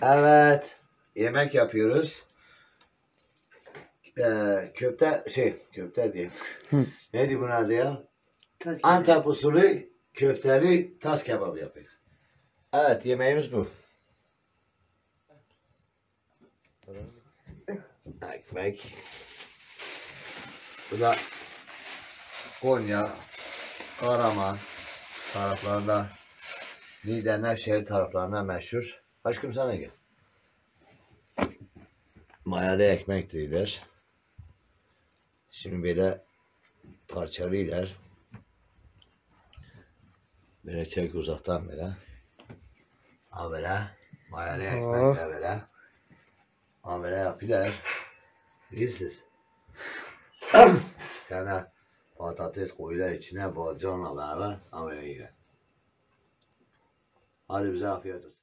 Evet. Yemek yapıyoruz. Köfte diyeyim. Neydi bunun adı ya? Antep usulü köfteli tas kebabı yapıyoruz. Evet, yemeğimiz bu. Ekmek. Bu da Konya, Karaman taraflarında, Niğde, Nevşehir taraflarında meşhur. Aşkım sana gel. Mayalı ekmek değiller. Şimdi böyle parçalıyorlar. Böyle çek uzaktan böyle. Ha böyle. Mayalı ekmek de böyle. Ha böyle yapıyorlar. Bilirsiniz. Bir tane patates koyuyorlar içine, balcanla beraber. Ha böyle yiyor. Hadi bize afiyet olsun.